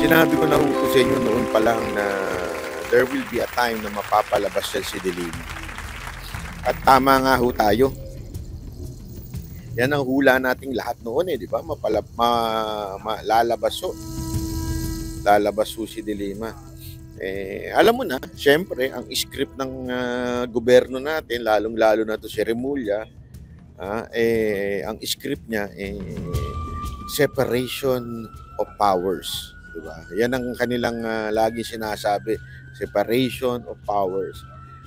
Sinabi ko na po sa inyo noon pa lang na there will be a time na mapapalabas yan si Delima. At tama nga ho tayo. Yan ang hula nating lahat noon di ba? Lalabas ho. Lalabas ho si Delima. Alam mo na, syempre, ang script ng gobyerno natin, lalong-lalo na to si Remulla, ang script niya, separation of powers. Diba? Yan ang kanilang lagi sinasabi, separation of powers.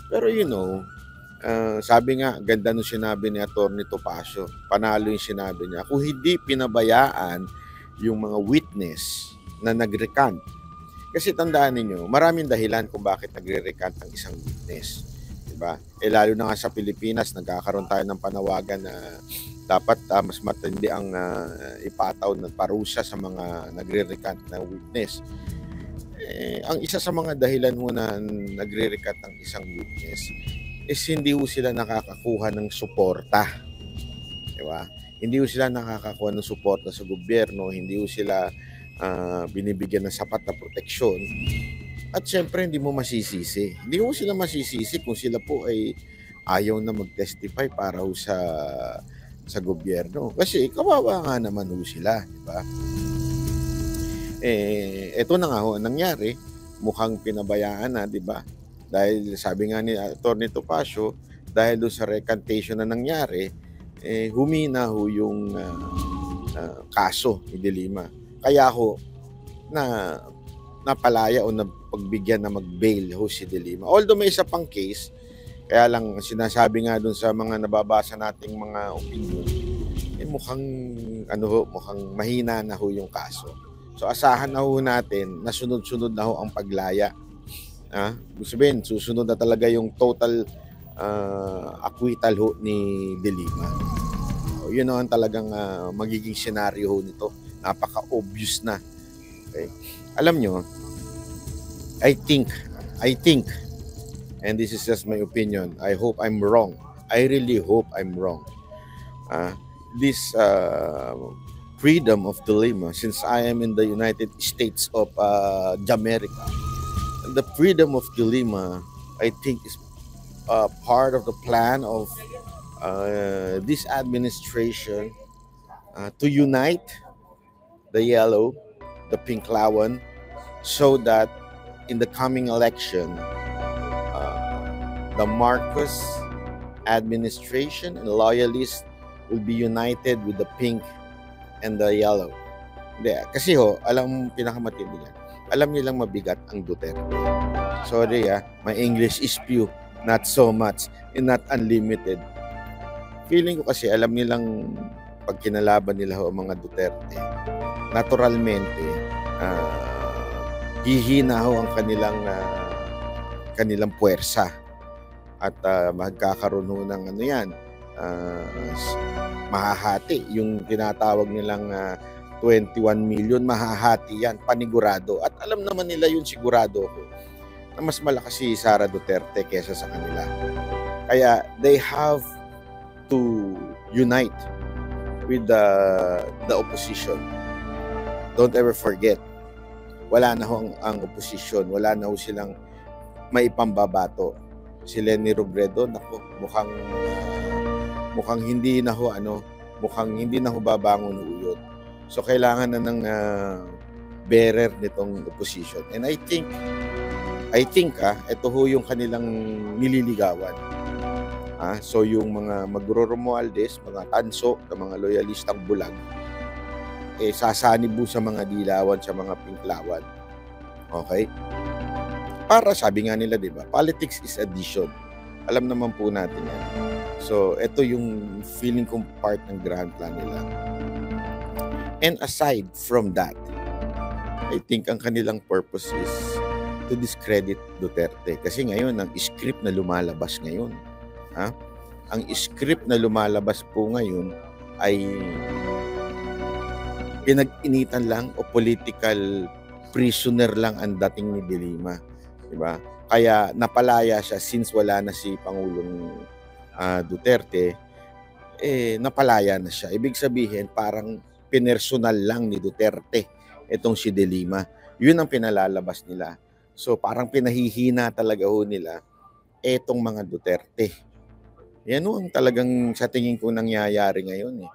Pero sabi nga, ganda nung sinabi ni Atty. Topacio, panalo yung sinabi niya, kung hindi pinabayaan yung mga witness na nag-recant. Kasi tandaan ninyo, maraming dahilan kung bakit nagre-recant ang isang witness. Diba? Lalo na nga sa Pilipinas, nagkakaroon tayo ng panawagan na dapat mas matindi ang ipataw ng parusa sa mga nagre-recant na witness. Ang isa sa mga dahilan mo na nagre-recant ang isang witness is hindi ho sila nakakakuha ng suporta. Diba? Hindi ho sila nakakakuha ng suporta sa gobyerno, hindi ho sila binibigyan ng sapat na proteksyon. At syempre, hindi mo masisisi. Hindi mo sila masisisi kung sila po ay ayaw na mag-testify para ho sa gobyerno. Kasi kawawa nga naman ho sila, di ba? Ito na nga ho nangyari, mukhang pinabayaan na, di ba? Dahil sabi nga ni Atty. Topacio, dahil doon sa recantation na nangyari, humina ho yung kaso ni Delima. Kaya ho napalaya o napagbigyan na mag-bail ho si Delima. Although may isa pang case, kaya lang sinasabi nga dun sa mga nababasa nating mga opinion, mukhang mahina na ho yung kaso. So asahan na ho natin na sunod-sunod na ho ang paglaya. Gusto sabihin, susunod na talaga yung total acquittal ho ni Delima. So, yun ang talagang magiging senaryo ho nito. Napaka-obvious na. Okay? Alam nyo, I think, and this is just my opinion, I hope I'm wrong. I really hope I'm wrong. This freedom of Delima, since I am in the United States of Jamaica, the freedom of Delima, I think, is part of the plan of this administration to unite the yellow, the pink lawan, so that in the coming election, the Marcos administration and loyalists will be united with the pink and the yellow. Kasi alam pinakamatindi yan. Alam nilang mabigat ang Duterte. Sorry my English is few, not so much, and not unlimited. Feeling ko kasi alam nilang pag kinalaban nila ang mga Duterte, naturalmente, hihina ho ang kanilang puwersa at magkakaroon ho ng mahahati. Yung tinatawag nilang 21 million, mahahati yan, panigurado. At alam naman nila yun, sigurado ko, na mas malakas si Sara Duterte kesa sa kanila. Kaya they have to unite with the opposition. Don't ever forget, wala na ho ang opposition, wala na ho silang maipambabato. Si Leni Robredo, naku, mukhang hindi na ho babangon uyod. So kailangan na ng bearer nitong opposition. And I think ito ho yung kanilang nililigawan. So yung mga Magro-Romualdez, mga tanso, mga loyalistang bulag, sasanib sa mga dilawan, sa mga pinklawan. Okay? Para sabi nga nila, di ba, politics is addition. Alam naman po natin yan. So, ito yung feeling kong part ng grand plan nila. And aside from that, I think ang kanilang purpose is to discredit Duterte. Kasi ngayon, ang script na lumalabas ngayon, ang script na lumalabas po ngayon ay pinag-initan lang o political prisoner lang ang dating ni Delima, di ba? Kaya napalaya siya since wala na si Pangulong Duterte, napalaya na siya. Ibig sabihin parang pinersonal lang ni Duterte itong si De Lima. Yun ang pinalalabas nila. So parang pinahihina talaga ho nila etong mga Duterte. Yan ho ang talagang sa tingin ko nangyayari ngayon eh.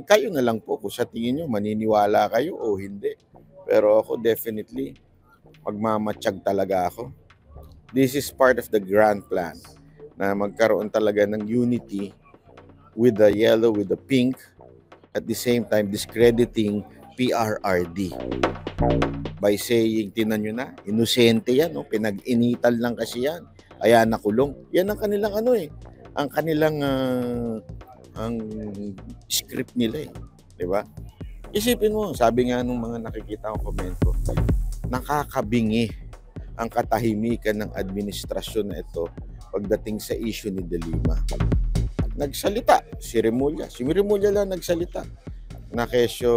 Kayo na lang po kung sa tingin nyo maniniwala kayo o hindi. Pero ako definitely magmamatsyag talaga ako. This is part of the grand plan na magkaroon talaga ng unity with the yellow, with the pink, at the same time discrediting PRRD by saying, tinan nyo na, inosente yan, no? Pinag-inital lang kasi yan, kaya nakulong. Yan ang kanilang ang kanilang ang script nila eh, di ba? Isipin mo, sabi nga nung mga nakikita kong komento, nakakabingi ang katahimikan ng administrasyon na ito pagdating sa issue ni De Lima. Nagsalita si Remulla lang nagsalita na kesyo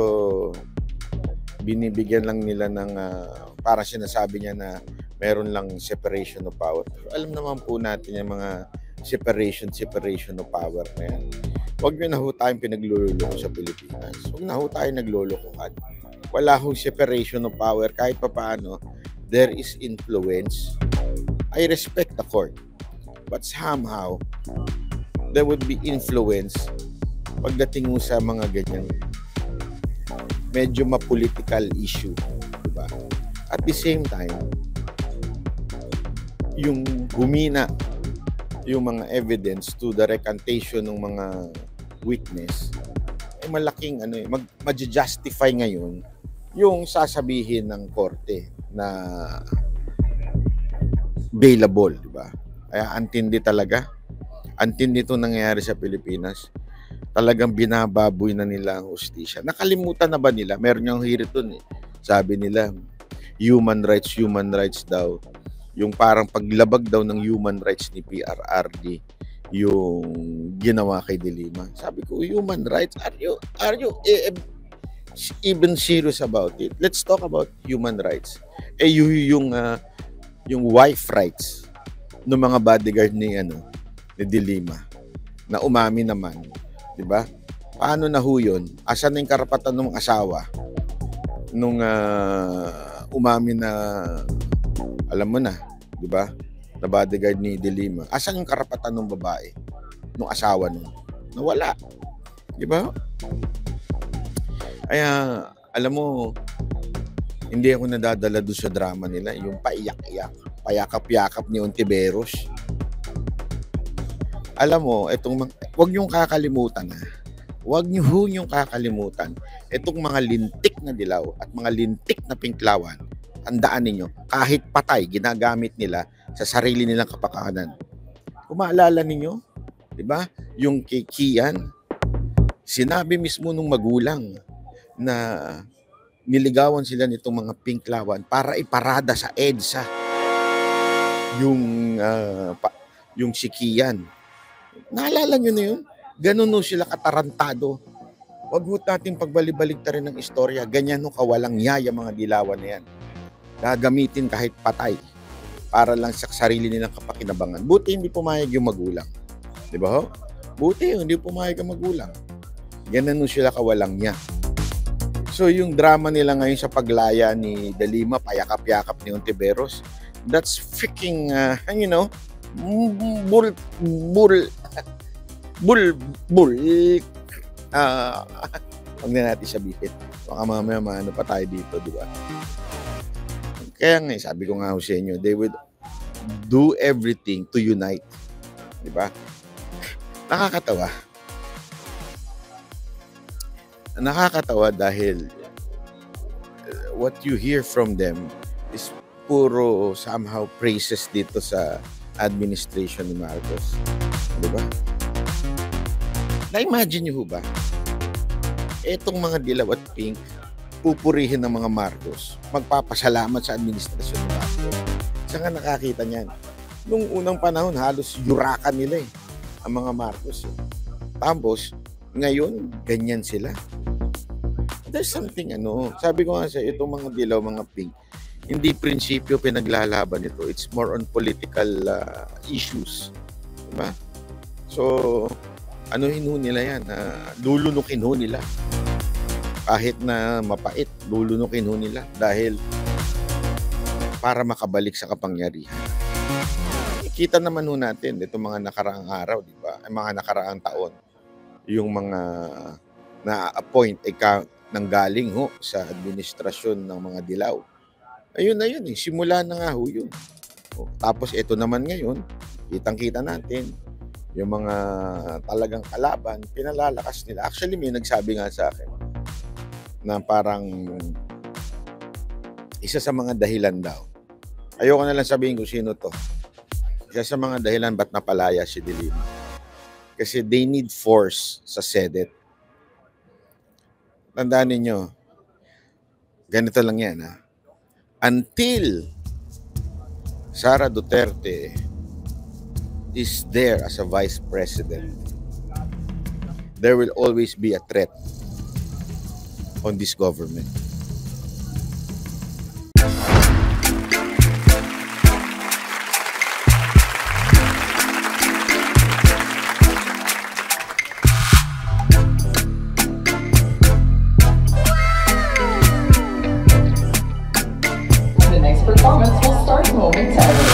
binibigyan lang nila ng para sinasabi niya na meron lang separation of power. Alam naman po natin yung mga separation of power na yan. Huwag nyo na ho tayong pinagluloko sa Pilipinas. Huwag na ho tayong naglolokohan. Wala hong separation of power. Kahit pa paano, there is influence. I respect the court. But somehow, there would be influence pagdating mo sa mga ganyan medyo ma-political issue, diba? At the same time, yung humina yung mga evidence to the recantation ng mga witness, ay malaking ma-justify ngayon yung sasabihin ng korte na bailable, diba? Kaya antindi talaga. Antindi itong nangyayari sa Pilipinas. Talagang binababoy na nila ang hustisya. Nakalimutan na ba nila? Meron yung hirit dun eh. Sabi nila, human rights daw. Yung parang paglabag daw ng human rights ni PRRD yung ginawa kay De Lima. Sabi ko, human rights? Are you even serious about it? Let's talk about human rights. Yung wife rights ng mga bodyguard ni De Lima na umami naman. Diba? Paano na ho yun? Asan na yung karapatan ng asawa nung umami na, alam mo na, diba? Na bodyguard ni De Lima. Asan yung karapatan ng babae nung asawa nun? Nawala. Diba? Kaya, alam mo, hindi ako nadadala doon sa drama nila. Yung paiyak-iyak, payakap-yakap ni Ontiveros. Alam mo, wag niyong kakalimutan Wag niyong kakalimutan itong mga lintik na dilaw at mga lintik na pinklawan. Tandaan ninyo, kahit patay, ginagamit nila sa sarili nilang kapakanan. Kung maalala ninyo, di ba? Yung kay Kian, sinabi mismo nung magulang na niligawan sila nitong mga pinklawan para iparada sa EDSA yung si Kian. Naalala nyo na yun? Ganun no sila katarantado. Huwag mo natin pagbalik-balik ta rin ng istorya. Ganyan no kawalang yaya mga dilawan na yan. Gagamitin kahit patay para lang sa sarili nilang kapakinabangan. Buti hindi pumayag yung magulang. Di ba ho? Buti hindi pumayag ang magulang. Ganun no sila kawalang niya. So yung drama nila ngayon sa paglaya ni De Lima, payakap-yakap ni Ontiveros, that's freaking, bull. Huwag na natin sabihin. Baka mamaya maano pa tayo dito, di ba? Kaya nga, sabi ko nga sa inyo, they would do everything to unite. Di ba? Nakakatawa dahil what you hear from them is puro somehow praises dito sa administration ni Marcos. Di ba? Na-imagine nyo ba? Etong mga dilaw at pink, pupurihin ng mga Marcos, magpapasalamat sa administrasyon ni Marcos. Saan ka nakakita niyan? Nung unang panahon, halos yurakan nila ang mga Marcos. Tapos, ngayon, ganyan sila. There's something, sabi ko nga sa itong mga dilaw, mga pink, hindi prinsipyo pinaglalaban ito. It's more on political issues. Diba? So, anuhin ho nila yan, lulunukin ho nila. kahit na mapait, lulunukin ho nila dahil para makabalik sa kapangyarihan. Kita naman ho natin itong mga nakaraang araw, di ba? Ay mga nakaraang taon, yung mga na-appoint ay nanggaling ho sa administrasyon ng mga dilaw. Ayun na yun, simula na nga ho yun. Tapos ito naman ngayon, kitang-kita natin, yung mga talagang kalaban, pinalalakas nila. Actually, may nagsabi nga sa akin na parang isa sa mga dahilan daw. Ayoko na lang sabihin kung sino to. Isa sa mga dahilan ba't napalaya si De Lima. Kasi they need force sa Senate. Tandaan ninyo, ganito lang yan ha. Until Sara Duterte is there as a vice president, there will always be a threat on this government. The next performance will start momentarily.